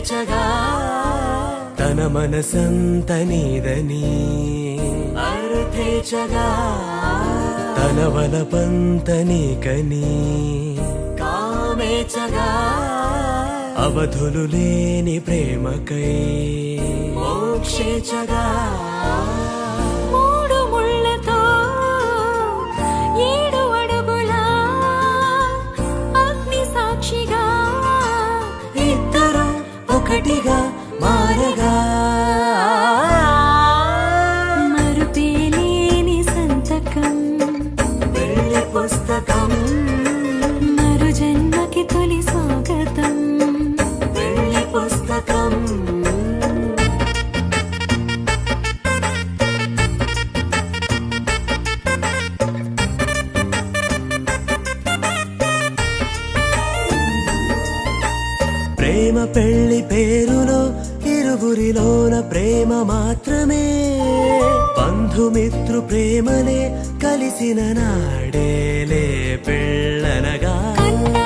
పేచగా తన మనసంత నీదని అర్థేచగా తన వలపంత నీకని కామేచగా అవధులు లేని ప్రేమకై మోక్షేచగా మూడు ముళ్ళతో 7 అడుగుల అగ్ని సాక్షిగా ఇద్దరు ఒకటిగా మారగా మరుపేలేని సంతకం పెళ్లి పుస్తకం మరు జన్మకి తొలి స్వాగతం పెళ్లి పుస్తకం ప్రేమ పెళ్లి పేరులో ఇరువురిలోన ప్రేమ మాత్రమే బంధుమిత్రు ప్రేమలే కలిసిన నాడేలే పెళ్ళనగా కన్నా